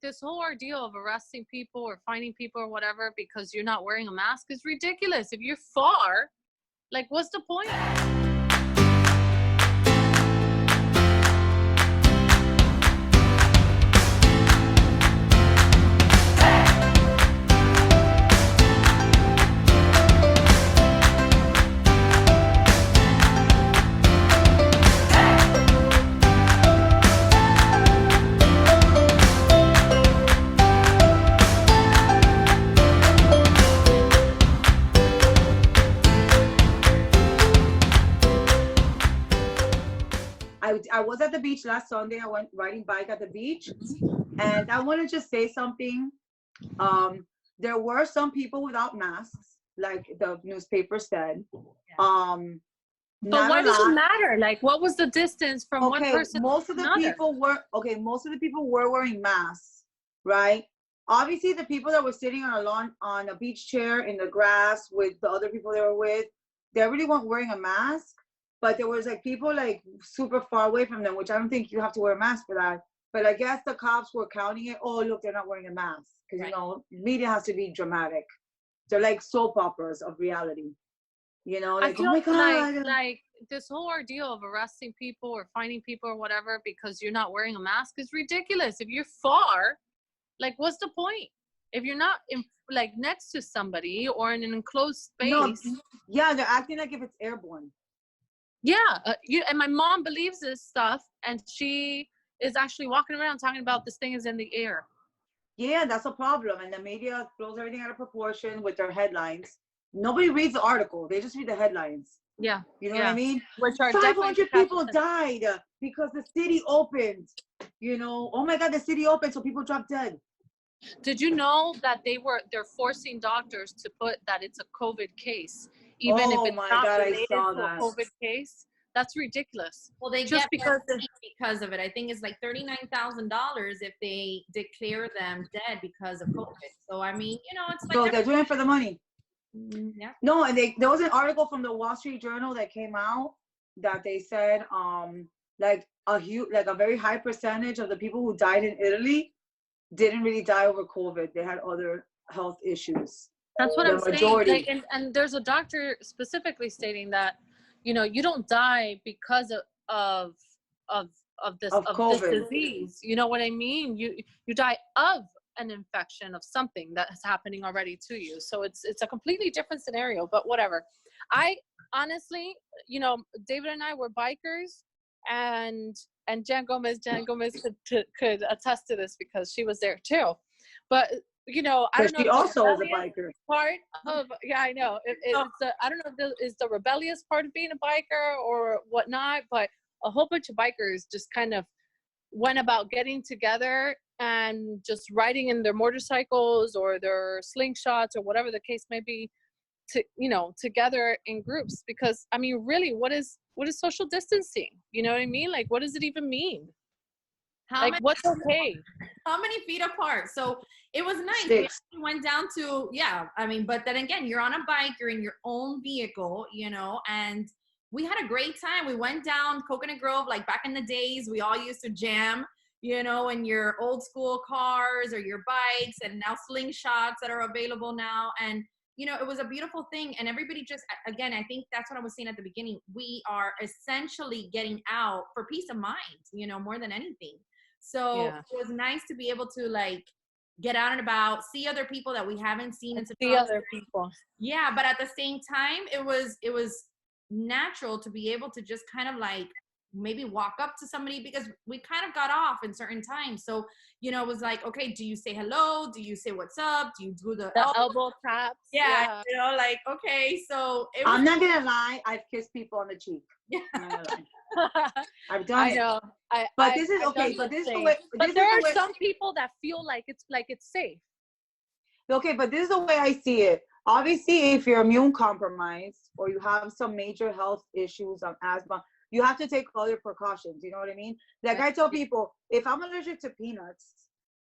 this whole ordeal of arresting people or finding people or whatever because you're not wearing a mask is ridiculous. If you're far, like, what's the point? I was at the beach last Sunday. I went riding bike at the beach, and I want to just say something. There were some people without masks, like the newspaper said. But why does it matter? Like, what was the distance from one person most of the people were most of the people were wearing masks, right? Obviously, the people that were sitting on a lawn on a beach chair in the grass with the other people they were with, they really weren't wearing a mask. But there was like people like super far away from them, which I don't think you have to wear a mask for that. But I guess the cops were counting it. Oh, look, they're not wearing a mask because you know, media has to be dramatic. They're like soap operas of reality. You know, like, I feel oh my God. like this whole ordeal of arresting people or finding people or whatever because you're not wearing a mask is ridiculous. If you're far, like, what's the point? If you're not in, like, next to somebody or in an enclosed space. No, yeah, they're acting like if it's airborne. Yeah, and my mom believes this stuff, and she is actually walking around talking about this thing is in the air. Yeah, that's a problem, and the media throws everything out of proportion with their headlines. Nobody reads the article; they just read the headlines. Yeah, you know what I mean. Which are 500 people died because the city opened. You know, oh my God, the city opened, so people dropped dead. Did you know that they're forcing doctors to put that it's a COVID case, even if it's not related to a COVID case? That's ridiculous. Well, they just get because of it. I think it's like $39,000 if they declare them dead because of COVID. So I mean, you know, it's like so they're doing it for the money. Yeah. No, and there was an article from the Wall Street Journal that came out that they said like a very high percentage of the people who died in Italy didn't really die over COVID. They had other health issues. That's what I'm saying. Like, and there's a doctor specifically stating that, you know, you don't die because of this disease. You know what I mean? You die of an infection of something that is happening already to you. So it's a completely different scenario. But whatever. I honestly, you know, David and I were bikers, and Jan Gomez could attest to this because she was there too. But you know, I don't know. She also is a biker. Part of I know. I don't know if it's the rebellious part of being a biker or whatnot, but a whole bunch of bikers just kind of went about getting together and just riding in their motorcycles or their slingshots or whatever the case may be, together in groups. Because I mean, really, what is social distancing? You know what I mean? Like, what does it even mean? What's okay? How many feet apart? So it was nice. 6. We went down to, but then again, you're on a bike, you're in your own vehicle, you know, and we had a great time. We went down Coconut Grove, like back in the days, we all used to jam, you know, in your old school cars or your bikes, and now slingshots that are available now. And, you know, it was a beautiful thing. And everybody just, again, I think that's what I was saying at the beginning. We are essentially getting out for peace of mind, you know, more than anything. So It was nice to be able to like get out and about, see other people that we haven't seen. And see other people. Yeah, but at the same time, it was natural to be able to just kind of like maybe walk up to somebody, because we kind of got off in certain times. So, you know, it was like, okay, do you say hello? Do you say what's up? Do you do the elbow taps? Yeah, you know, like, okay. So I'm not gonna lie, I've kissed people on the cheek. Yeah. I've done it. I know. But this is okay. But this is the way. But there are some people that feel like it's safe. Okay, but this is the way I see it. Obviously, if you're immune compromised or you have some major health issues on asthma, you have to take other precautions. You know what I mean? Like I tell people, if I'm allergic to peanuts,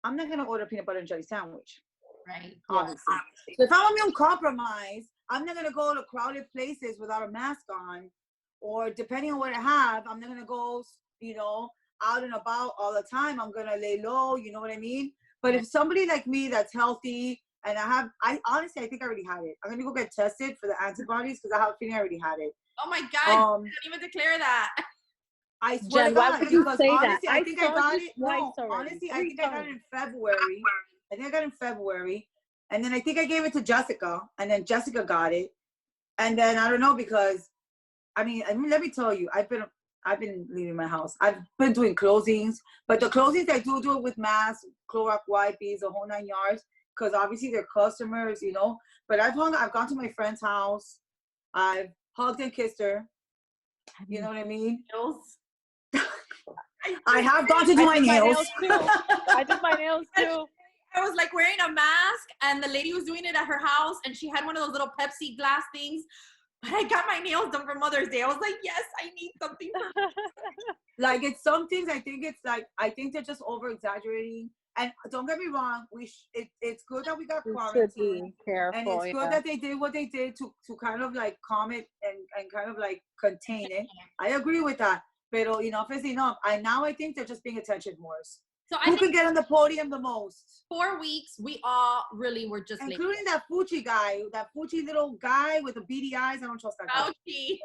I'm not gonna order a peanut butter and jelly sandwich. Right. Obviously. So if I'm immune compromised, I'm not gonna go to crowded places without a mask on. Or depending on what I have, I'm not gonna go, you know, out and about all the time. I'm gonna lay low, you know what I mean? But if somebody like me that's healthy and I honestly, I think I already had it. I'm going to go get tested for the antibodies because I have a feeling I already had it. Oh my God, you didn't even declare that. I swear to God, because honestly, I think I got it. No, already. honestly, I think I got it in February. I think I got it in February. And then I think I gave it to Jessica, and then Jessica got it. And then I don't know, because I mean, let me tell you, I've been leaving my house. I've been doing closings, but the closings I do it with masks, Clorox wipes, the whole 9 yards, because obviously they're customers, you know. But I've gone to my friend's house, I've hugged and kissed her. You know what I mean? I have gone to do my nails. I did my nails too. I was like wearing a mask, and the lady was doing it at her house, and she had one of those little Pepsi glass things. But I got my nails done for Mother's Day. I was like, yes, I need something. Like, it's some things, I think they're just over exaggerating. And don't get me wrong, it's good that we got quarantined. And it's good that they did what they did to kind of like calm it and kind of like contain it. I agree with that. But enough is enough. I think they're just being attention whores. So who can get on the podium the most? 4 weeks, we all really were just including that Fucci guy, that Fucci little guy with the beady eyes. I don't trust that guy. Fauci.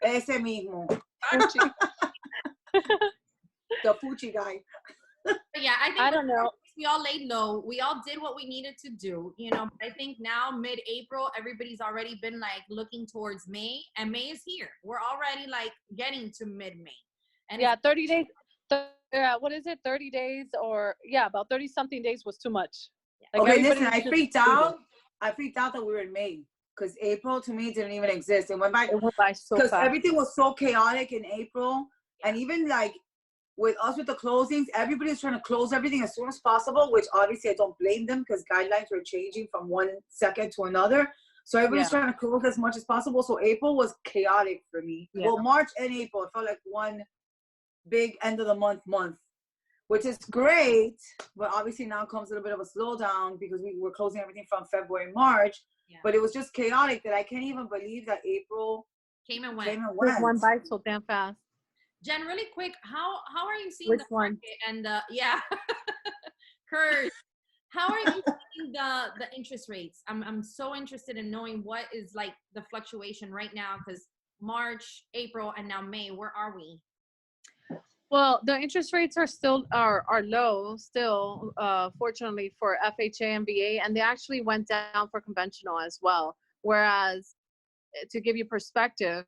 Ese mismo. Fucci. The Fucci guy. Yeah, I don't know. We all laid low. We all did what we needed to do, you know. But I think now, mid-April, everybody's already been like looking towards May, and May is here. We're already like getting to mid-May. And yeah, 30 days. What is it? 30 days about 30 something days was too much. Like, okay, listen, I freaked out that we were in May, because April to me didn't even exist. It went by so fast. Everything was so chaotic in April. And even like with the closings, everybody's trying to close everything as soon as possible, which obviously I don't blame them, because guidelines were changing from one second to another. So everybody's trying to close as much as possible. So April was chaotic for me. Yeah. Well, March and April, it felt like one big end of the month, which is great. But obviously now comes a little bit of a slowdown because we were closing everything from February, March. Yeah. But it was just chaotic that I can't even believe that April came and went. One by so damn fast. Jen, really quick, how are you seeing Which the market and Kurt, how are you seeing the interest rates? I'm so interested in knowing what is like the fluctuation right now, because March, April, and now May, where are we? Well, the interest rates are still are low still, fortunately for FHA and VA, and they actually went down for conventional as well. Whereas, to give you perspective,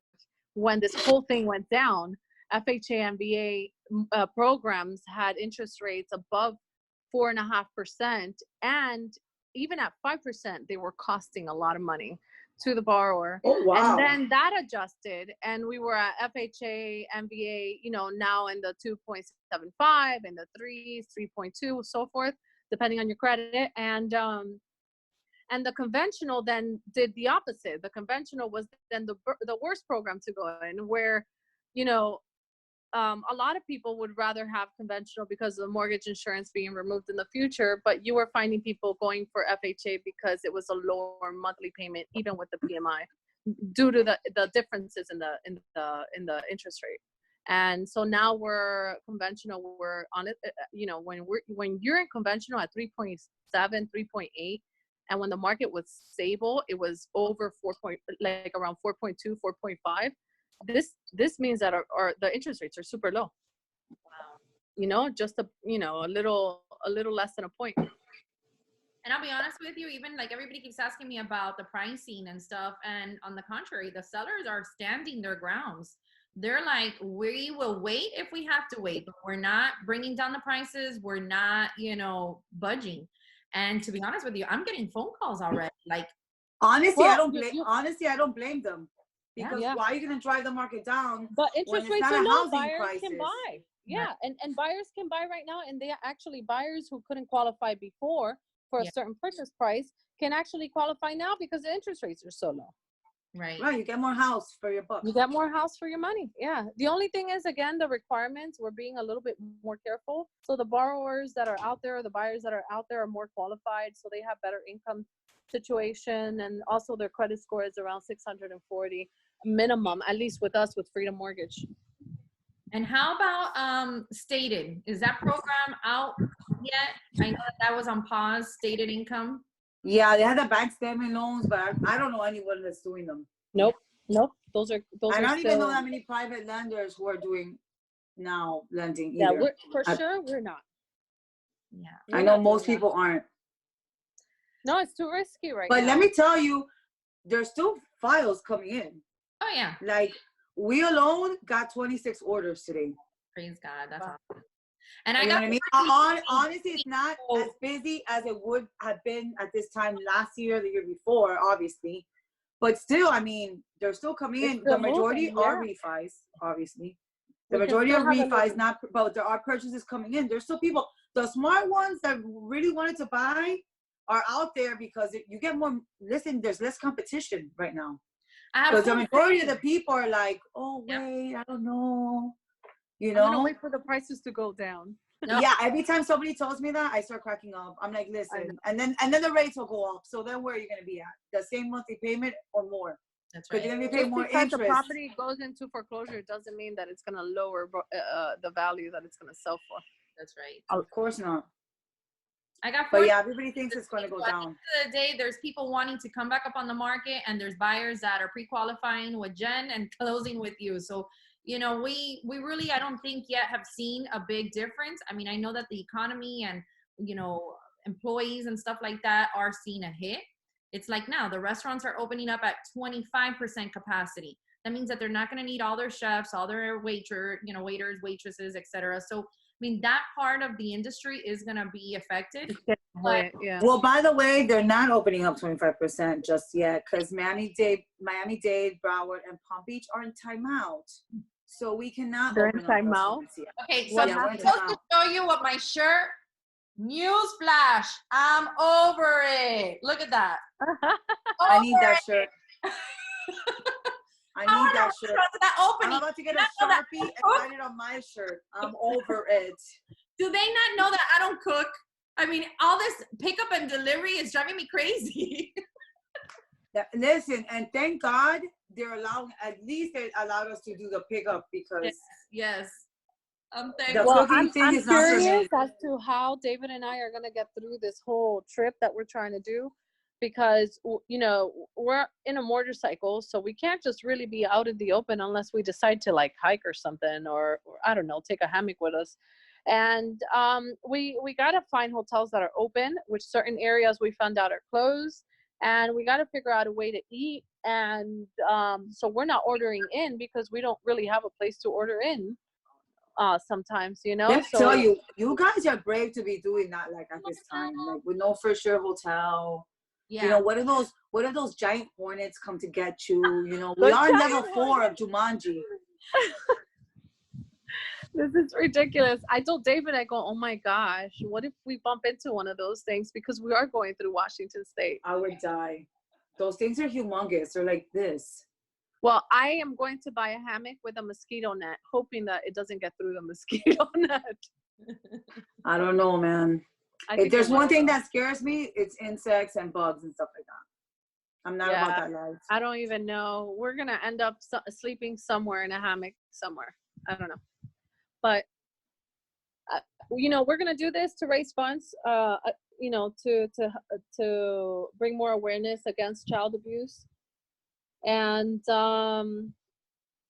when this whole thing went down, FHA and VA programs had interest rates above 4.5%, and even at 5%, they were costing a lot of money to the borrower. Oh, wow. And then that adjusted, and we were at FHA and VA, now in the 2.75 and the 3s, 3.2, so forth, depending on your credit. And the conventional then did the opposite. The conventional was then the worst program to go in, where, a lot of people would rather have conventional because of the mortgage insurance being removed in the future, but you were finding people going for FHA because it was a lower monthly payment, even with the PMI, due to the differences in the interest rate. And so now we're on it. When you're in conventional at 3.7, 3.8, and when the market was stable, it was over around 4.2, 4.5. This means that our the interest rates are super low. Wow. Just a little less than a point. And I'll be honest with you, even like everybody keeps asking me about the pricing and stuff, and on the contrary, the sellers are standing their grounds. They're like, we will wait if we have to wait, but we're not bringing down the prices. We're not, budging. And to be honest with you, I'm getting phone calls already. Like, honestly, I don't blame them. Because why are you going to drive the market down? But interest rates are low. Buyers can buy. Yeah, and buyers can buy right now. And they actually, buyers who couldn't qualify before for a certain purchase price can actually qualify now because the interest rates are so low. Right. Right. You get more house for your buck. You get more house for your money. Yeah. The only thing is, again, the requirements, we're being a little bit more careful. So the borrowers that are out there, the buyers that are out there are more qualified. So they have better income situation. And also their credit score is around 640 minimum, at least with us, with Freedom Mortgage. And how about Stated? Is that program out yet. I know that was on pause, stated income. Yeah, they had the bank statement loans, but I don't know anyone that's doing them. Nope. Those are I don't still, even know that many private lenders who are doing now lending yeah, either. we're not. Yeah. I know most people aren't. No, it's too risky now. But let me tell you, there's still files coming in. Oh yeah. Like we alone got 26 orders today. Praise God. That's awesome. And you I know got what I mean? Honestly, it's not as busy as it would have been at this time last year, the year before, obviously. But still, I mean, they're still coming in. The majority are refis, obviously. The majority are refis, but there are purchases coming in. There's still people. The smart ones that really wanted to buy are out there because you get more. Listen, there's less competition right now. Because the majority of the people are like, oh wait, I don't know. You know, I'm gonna wait for the prices to go down. Yeah, every time somebody tells me that, I start cracking up. I'm like, listen, and then the rates will go up. So then where are you gonna be at? The same monthly payment or more? That's right. Because you're gonna be paying more interest. The property goes into foreclosure doesn't mean that it's gonna lower the value that it's gonna sell for. That's right. Of course not. I got. But yeah, everybody thinks it's gonna go down. At the end of the day, there's people wanting to come back up on the market, and there's buyers that are pre-qualifying with Jen and closing with you. So. You know, we really, I don't think yet have seen a big difference. I mean, I know that the economy and, you know, employees and stuff like that are seeing a hit. It's like now the restaurants are opening up at 25% capacity. That means that they're not going to need all their chefs, all their waiters, waitresses, etc. So, I mean, that part of the industry is going to be affected. But, yeah. Well, by the way, they're not opening up 25% just yet because Miami-Dade, Broward, and Palm Beach are in timeout. So we cannot open up timeout. Okay, so I'm supposed to show you what my shirt. Newsflash, I'm over it. Look at that. I need that shirt. I need that shirt. I'm about to get a Sharpie and write it on my shirt. I'm over it. Do they not know that I don't cook? I mean, all this pickup and delivery is driving me crazy. Listen, and thank God they allowed us to do the pickup because yes. I'm curious as to how David and I are going to get through this whole trip that we're trying to do because, you know, we're in a motorcycle, so we can't just really be out in the open unless we decide to like hike or something or I don't know, take a hammock with us. And we got to find hotels that are open, which certain areas we found out are closed. And we got to figure out a way to eat. And so we're not ordering in because we don't really have a place to order in sometimes, you know. Let me tell you, you guys are brave to be doing that like at this time, like with no for sure hotel. Yeah. You know, what if those giant hornets come to get you? You know, we are level 4 of Jumanji. This is ridiculous. I told David, I go, oh my gosh, what if we bump into one of those things? Because we are going through Washington State. I would die. Those things are humongous. They're like this. Well, I am going to buy a hammock with a mosquito net, hoping that it doesn't get through the mosquito net. I don't know, man. If there's one thing that scares me, it's insects and bugs and stuff like that. I'm not about that life. I don't even know. We're going to end up sleeping somewhere in a hammock somewhere. I don't know. But, you know, we're going to do this to raise funds, you know, to bring more awareness against child abuse. And,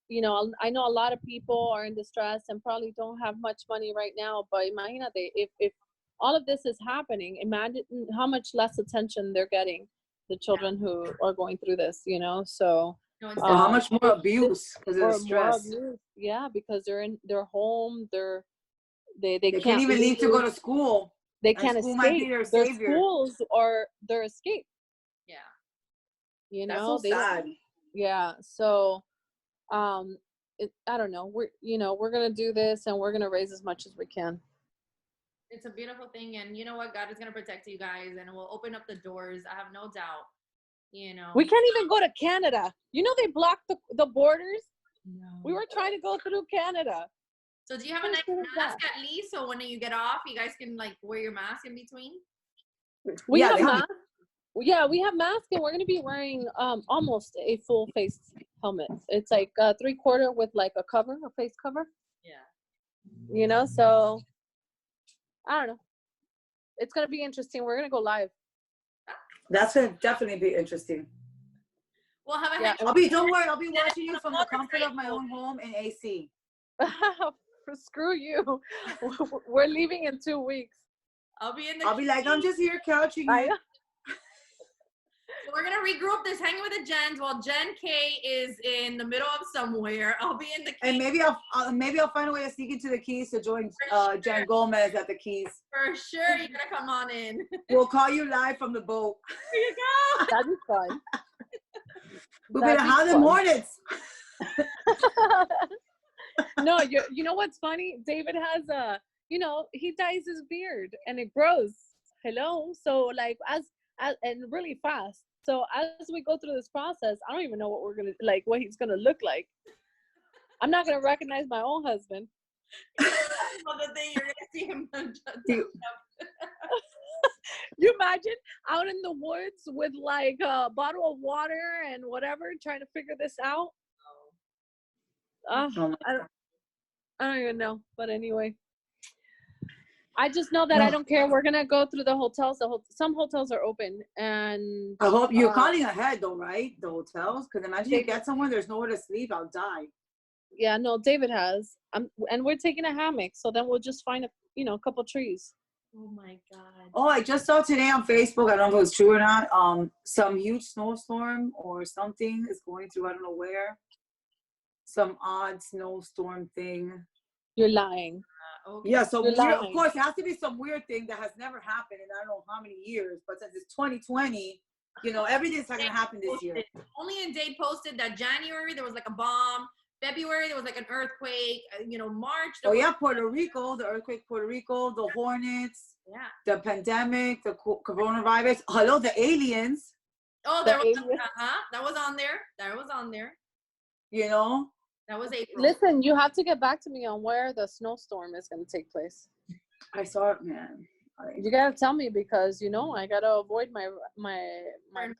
you know, I know a lot of people are in distress and probably don't have much money right now. But imagínate, if all of this is happening, imagine how much less attention they're getting, the children who are going through this, you know. So how much more abuse because of the stress. Yeah, because they're in their home, they can't even leave to go to school. They can't escape. Their schools are their escape. Yeah. You know, that's so sad. Yeah. So I don't know. We're gonna do this and we're gonna raise as much as we can. It's a beautiful thing, and you know what? God is gonna protect you guys, and it will open up the doors. I have no doubt. You know, we can't even go to Canada. You know, they blocked the borders. No. We were trying to go through Canada. So do you have a nice mask at least? So when you get off, you guys can like wear your mask in between? We have masks. Yeah, we have masks, and we're going to be wearing almost a full face helmet. It's like 3/4 with like a face cover. Yeah. You know, so I don't know. it's gonna be interesting. We're gonna go live. That's gonna definitely be interesting. Well, have a don't worry, I'll be watching you from the comfort of my own home in AC. Screw you. We're leaving in 2 weeks. I'll be like, I'm just here couching it. So we're gonna regroup this hanging with the Jens while Jen K is in the middle of somewhere. I'll be in the keys. And maybe I'll find a way to sneak into the keys to join Jen Gomez at the keys. For sure, you're gonna come on in. We'll call you live from the boat. There you go. That'd be fun. We're gonna have them Hornets. No, you know what's funny? David has he dyes his beard and it grows. Hello, so like as and really fast. So as we go through this process, I don't even know what what he's gonna look like. I'm not gonna recognize my own husband. Another thing, you're gonna see him. You imagine out in the woods with like a bottle of water and whatever, trying to figure this out. I don't even know. But anyway, I just know that I don't care. We're gonna go through the hotels. Some hotels are open, and I hope you're calling ahead, though, right? The hotels, because imagine you get somewhere, there's nowhere to sleep. I'll die. Yeah, no, David has. And we're taking a hammock, so then we'll just find a couple trees. Oh my God. Oh, I just saw today on Facebook, I don't know if it's true or not, some huge snowstorm or something is going through, I don't know where. Some odd snowstorm thing. You're lying. Okay. Yeah, so of course, it has to be some weird thing that has never happened in I don't know how many years, but since it's 2020, everything's not going to happen this year. Only in Dade posted that January, there was like a bomb. February, there was like an earthquake. March. Puerto Rico, the earthquake, Puerto Rico, the Hornets, yeah, the pandemic, the coronavirus. Hello, the aliens. Oh, that was on there. That was on there. That was April. Listen, you have to get back to me on where the snowstorm is going to take place. I saw it, man. You got to tell me because, I got to avoid my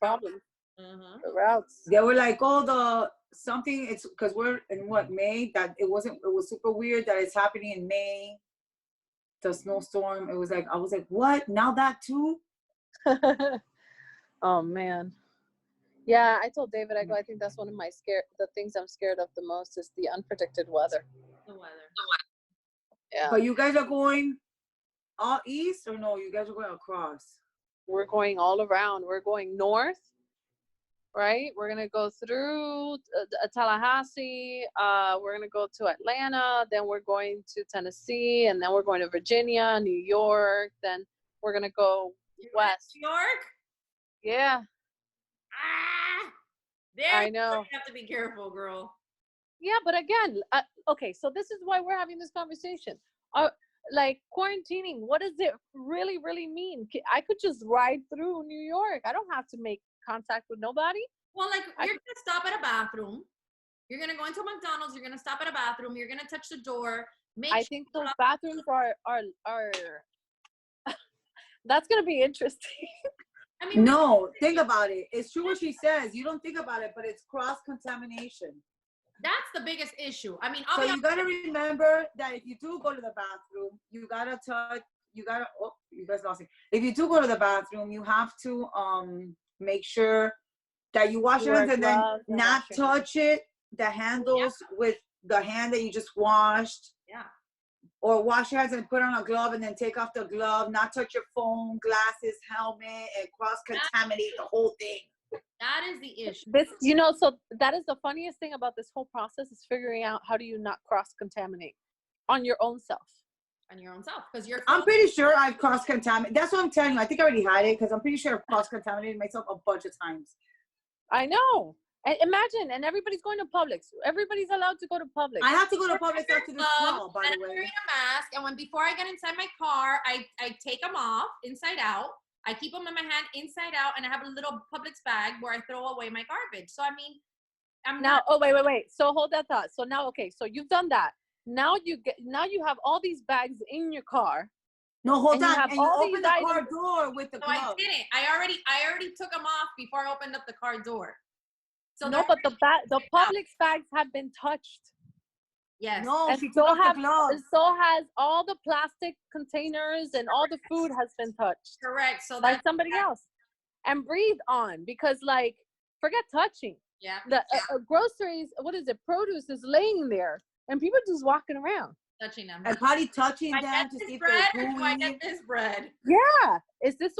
problems. The routes. They were like, it's because we're in May, that it was super weird that it's happening in May. The snowstorm. It was like, I was like, what? Now that too? Oh man. Yeah, I told David, I think that's one of the things I'm scared of the most is the unpredicted weather. The weather. Yeah. But you guys are going all east or no? You guys are going across? We're going all around. We're going north. Right? We're going to go through Tallahassee. We're going to go to Atlanta. Then we're going to Tennessee. And then we're going to Virginia, New York. Then we're going to go west. New York? Yeah. There I know. You have to be careful, girl. Yeah, but again, okay, so this is why we're having this conversation. Like quarantining, what does it really, really mean? I could just ride through New York. I don't have to make contact with nobody. Well, like you're going to stop at a bathroom. You're going to go into McDonald's. You're going to stop at a bathroom. You're going to touch the door. I think those bathrooms are that's going to be interesting. I mean, no, think about it. It's true what she says. You don't think about it, but it's cross-contamination. That's the biggest issue. I mean, so you got to remember that if you do go to the bathroom, you got to you guys lost it. If you do go to the bathroom, you have to make sure that you wash your hands and then not touch it, the handles with the hand that you just washed. Yeah. Or wash your hands and put on a glove and then take off the glove, not touch your phone, glasses, helmet, and cross-contaminate the whole thing. That is the issue. So that is the funniest thing about this whole process is figuring out how do you not cross-contaminate on your own self. On your own self. Because I'm pretty sure I've cross-contaminated. That's what I'm telling you. I think I already had it because I'm pretty sure I've cross-contaminated myself a bunch of times. I know. And imagine, and everybody's going to Publix. Everybody's allowed to go to Publix. I have to go to Publix after this call, by the way. I'm wearing a mask, and before I get inside my car, I take them off inside out. I keep them in my hand inside out, and I have a little Publix bag where I throw away my garbage. So I mean, wait. So hold that thought. So now, okay, so you've done that. Now you have all these bags in your car. No, hold on. And you open the car door with the glove. I didn't. I already took them off before I opened up the car door. So no, but the Publix bags have been touched. Yes. No, And she took so off the gloves. and so has all the plastic containers and all the food has been touched. Correct. So by that's somebody else. And breathe on, because like, forget touching. yeah. The groceries, what is it? Produce is laying there and people just walking around. Touching them. And probably touching I them get to this see if bread, they're or do I gooey. get this bread? Yeah. Is this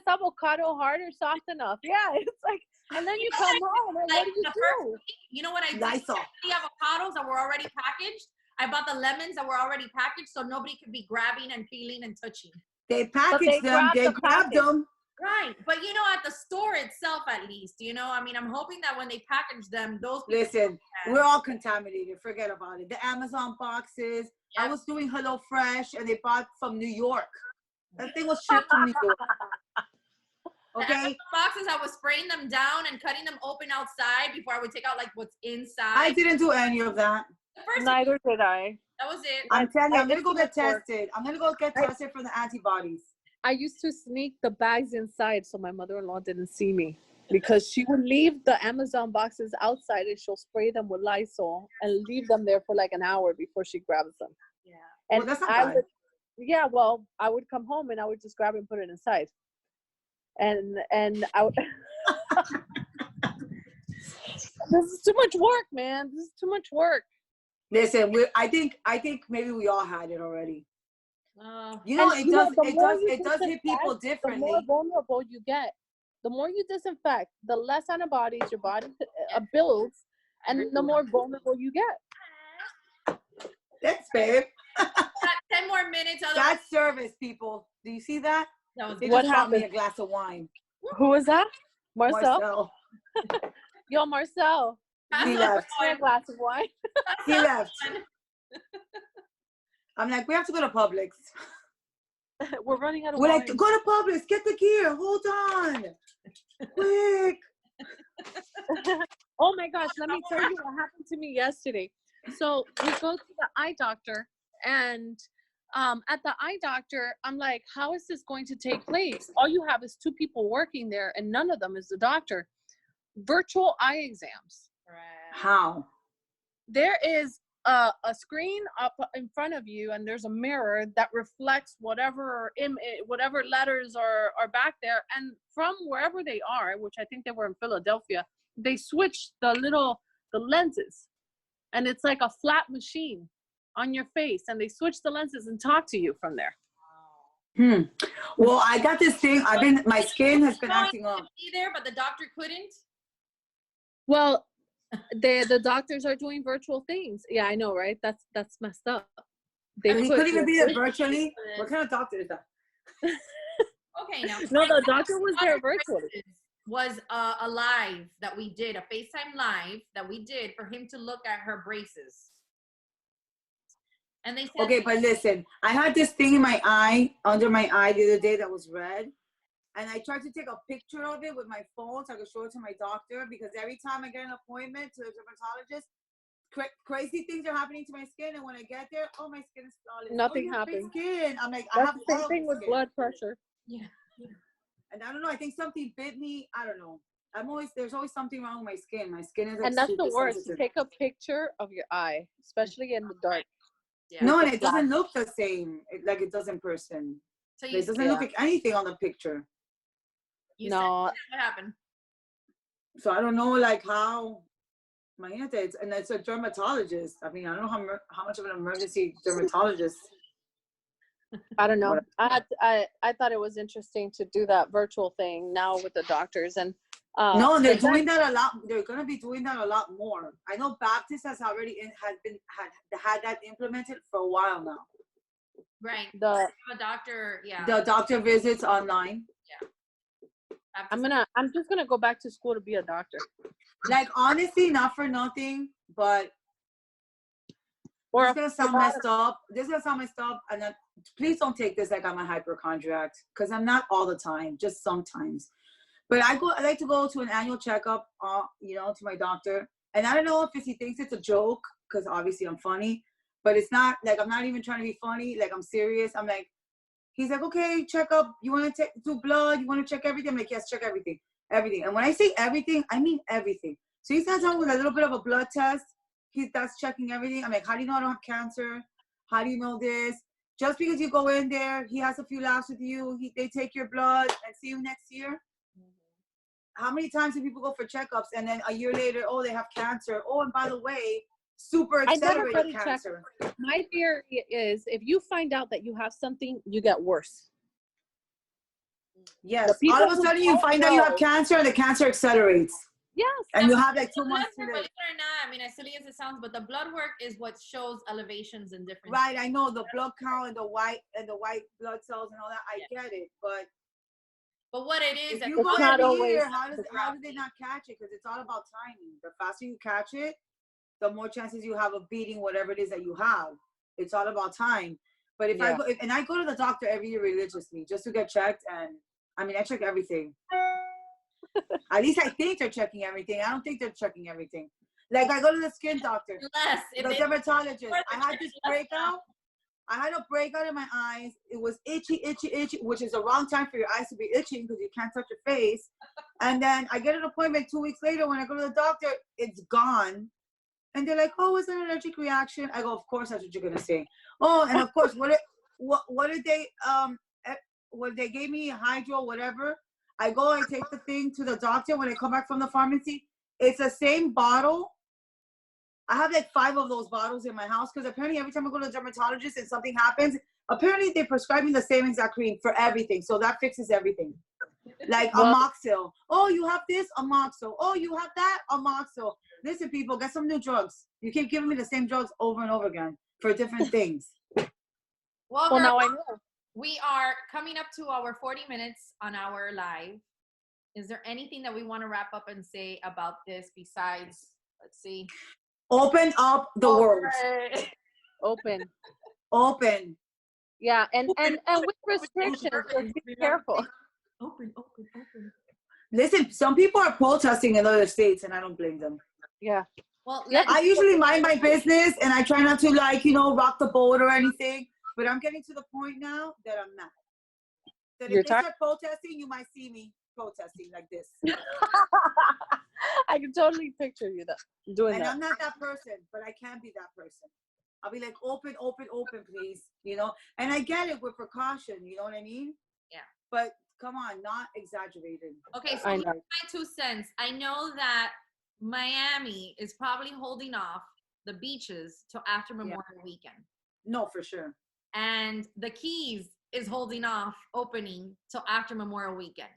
avocado hard or soft enough? Yeah. It's like, and then you come home and what do you do? You know what I did? Lysol. The avocados that were already packaged. I bought the lemons that were already packaged, so nobody could be grabbing and feeling and touching. They packaged them. They grabbed them. Right, but you know, at the store itself, at least, you know, I mean, I'm hoping that when they package them, those people Listen, we're all contaminated. Forget about it. The Amazon boxes. Yep. I was doing HelloFresh, and they bought from New York. That thing was shipped from New York. Okay. The Amazon boxes, I was spraying them down and cutting them open outside before I would take out like what's inside. I didn't do any of that. Neither did I. That was it. I'm telling you, I'm gonna go get tested. I'm gonna go get tested for the antibodies. I used to sneak the bags inside so my mother-in-law didn't see me, because she would leave the Amazon boxes outside and she'll spray them with Lysol and leave them there for like an hour before she grabs them. Yeah. And Well, that's not bad. I would come home and I would just grab and put it inside. And I would this is too much work, man. This is too much work. Listen, I think maybe we all had it already. You know, it does hit people The differently. more vulnerable you get, the more you disinfect, the less antibodies your body builds, and the more vulnerable you get. Thanks, babe. 10 more minutes. That's service, people. Do you see that? They What just brought me happened? a glass of wine. Who was that? Marcel? Yo, Marcel. He left. A glass of wine. He left. I'm like, we have to go to Publix. We're running out of We're wine. like, go to Publix, get the gear. Hold on. Quick. Oh my gosh, let me tell you what happened to me yesterday. So we go to the eye doctor, and at the eye doctor, I'm like, how is this going to take place? All you have is 2 people working there, and none of them is the doctor. Virtual eye exams. How? There is a screen up in front of you, and there's a mirror that reflects whatever letters are back there. And from wherever they are, which I think they were in Philadelphia, they switch the lenses, and it's like a flat machine on your face, and they switch the lenses and talk to you from there. Well, I got this thing. My skin has been acting up. Be there, but the doctor couldn't. Well, the doctors are doing virtual things. Yeah, I know, right? That's messed up. He couldn't even be there virtually. What kind of doctor is that? Okay, now. No, the doctor was there virtually. Was a live that we did, a FaceTime live that we did for him to look at her braces. And they said, okay, but listen, I had this thing in my eye, under my eye the other day that was red. And I tried to take a picture of it with my phone so I could show it to my doctor, because every time I get an appointment to a dermatologist, crazy things are happening to my skin. And when I get there, oh, my skin is flawless. Nothing happened. happened. I'm like, That's I have the same thing with skin. blood pressure. Yeah. And I don't know. I think something bit me. I don't know. There's always something wrong with my skin. My skin is like, And that's the super worst. sensitive. Take a picture of your eye, especially in the dark. Yeah. No, and it doesn't look the same like it does in person. So It doesn't look like anything on the picture. No. What happened? So I don't know, like how. And it's a dermatologist. I mean, I don't know how much of an emergency dermatologist. I don't know. I thought it was interesting to do that virtual thing now with the doctors, and no, they're doing that a lot. They're gonna be doing that a lot more. I know Baptist has already had that implemented for a while now. Right. the A doctor, yeah. The doctor visits online. I'm just gonna go back to school to be a doctor. Like, honestly, not for nothing, but Or this is gonna sound messed up. And then, please don't take this like I'm a hypochondriac, because I'm not all the time, just sometimes. But I like to go to an annual checkup, to my doctor. And I don't know if he thinks it's a joke, because obviously I'm funny, but it's not. Like, I'm not even trying to be funny. Like, I'm serious. I'm like, he's like, okay, check up. You want to do blood? You want to check everything? I'm like, yes, check everything. Everything. And when I say everything, I mean everything. So he's not talking with a little bit of a blood test. that's checking everything. I'm like, how do you know I don't have cancer? How do you know this? Just because you go in there, he has a few laughs with you, they take your blood and see you next year. How many times do people go for checkups and then a year later, oh, they have cancer? Oh, and by the way, super accelerated cancer. My theory is if you find out that you have something, you get worse. Yes. All of a sudden you find out you have cancer and the cancer accelerates. Yes. And you have like 2 months to live. Believe it or not, I mean, as silly as it sounds, but the blood work is what shows elevations in different. Right, I know the blood count and the white blood cells and all that. I get it, but what it is, if you go every year, how do they not catch it? Because it's all about timing. The faster you catch it, the more chances you have of beating whatever it is that you have. It's all about time. But if I go to the doctor every year religiously just to get checked, and I mean I check everything. At least I think they're checking everything. I don't think they're checking everything. Like I go to the skin doctor, the dermatologist. I had this breakout. I had a breakout in my eyes. It was itchy, which is the wrong time for your eyes to be itching because you can't touch your face. And then I get an appointment 2 weeks later. When I go to the doctor, it's gone. And they're like, oh, it's an allergic reaction. I go, of course, that's what you're going to say. Oh, and of course, what did they, when they gave me hydro, whatever, I go, I take the thing to the doctor. When I come back from the pharmacy, it's the same bottle. I have like 5 of those bottles in my house because apparently every time I go to the dermatologist and something happens, apparently they prescribe me the same exact cream for everything. So that fixes everything. Like Amoxil. Oh, you have this? Amoxil. Oh, you have that? Amoxil. Listen, people, get some new drugs. You keep giving me the same drugs over and over again for different things. Well, now I know. We are coming up to our 40 minutes on our live. Is there anything that we want to wrap up and say about this besides, let's see. Open up the world. Open. Yeah, and with restrictions, be careful. Open. Listen, some people are protesting in other states, and I don't blame them. Yeah. Well, I usually mind my business, and I try not to rock the boat or anything. But I'm getting to the point now that I'm not. That if they start protesting, you might see me protesting like this. I can totally picture you doing that. And I'm not that person, but I can be that person. I'll be like, open, please. And I get it with precaution. You know what I mean? Yeah. But come on, not exaggerated. Okay, so my 2 cents. I know that Miami is probably holding off the beaches till after Memorial Weekend. No, for sure. And the Keys is holding off opening till after Memorial Weekend.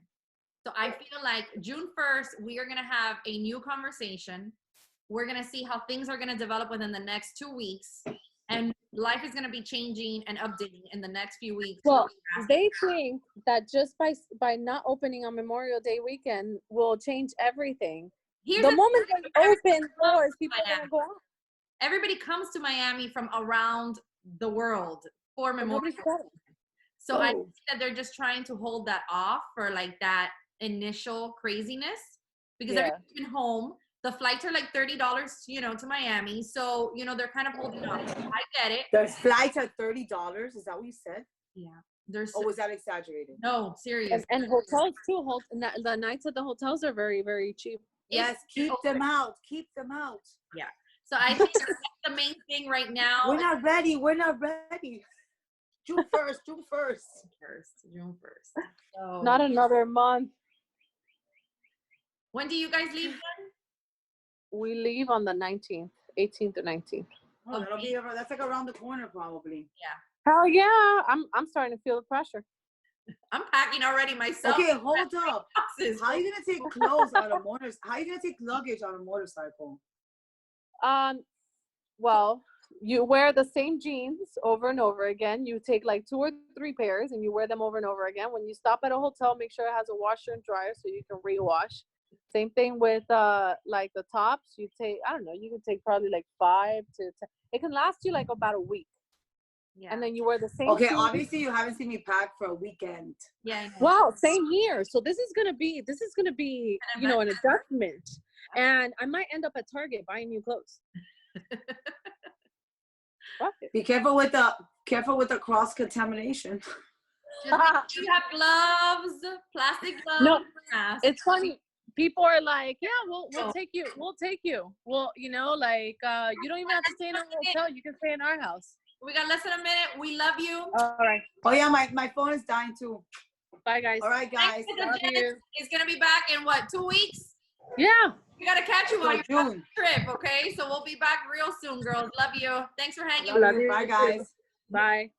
So I feel like June 1st, we are going to have a new conversation. We're going to see how things are going to develop within the next 2 weeks. And life is going to be changing and updating in the next few weeks. Well, they think that just by not opening on Memorial Day weekend will change everything. The moment they open doors, people are going to go out. Everybody comes to Miami from around the world for Memorial Day. So I think that they're just trying to hold that off for like that initial craziness because everybody's been home. The flights are like $30, to Miami. So, they're kind of holding off. I get it. There's flights at $30. Is that what you said? Yeah. Was that exaggerated? No, serious. And hotels too. The nights at the hotels are very, very cheap. Yes, keep them out. Keep them out. Yeah. So I think that's the main thing right now. We're not ready. June 1st. June 1st. So, not another month. When do you guys leave then? We leave on the 19th, 18th or 19th. Oh, that's like around the corner probably. Yeah. Hell yeah. I'm starting to feel the pressure. I'm packing already myself. Okay, hold up. How are you gonna take clothes on a motorcycle? How are you gonna take luggage on a motorcycle? Well, you wear the same jeans over and over again. You take like 2 or 3 pairs and you wear them over and over again. When you stop at a hotel, make sure it has a washer and dryer so you can rewash. Same thing with like the tops. You take, I don't know, you can take probably like 5 to 10. It can last you like about a week. Yeah. And then you wear the same. Okay, shoes. Obviously you haven't seen me pack for a weekend. Yeah. Wow, same here. So this is gonna be an adjustment. And I might end up at Target buying new clothes. Be careful with the cross contamination. You have gloves, plastic gloves. No, it's funny. people are like, yeah, we'll take you. We'll take you. Well, you know, like you don't even have to stay in a hotel. You can stay in our house. We got less than a minute. We love you. All right. Oh yeah, my phone is dying too. Bye, guys. All right, guys. Love you. It's gonna be back in what, 2 weeks? Yeah. We gotta catch you on your June. trip, okay? So we'll be back real soon, girls. Love you. Thanks for hanging. Love you. Bye, guys. Bye.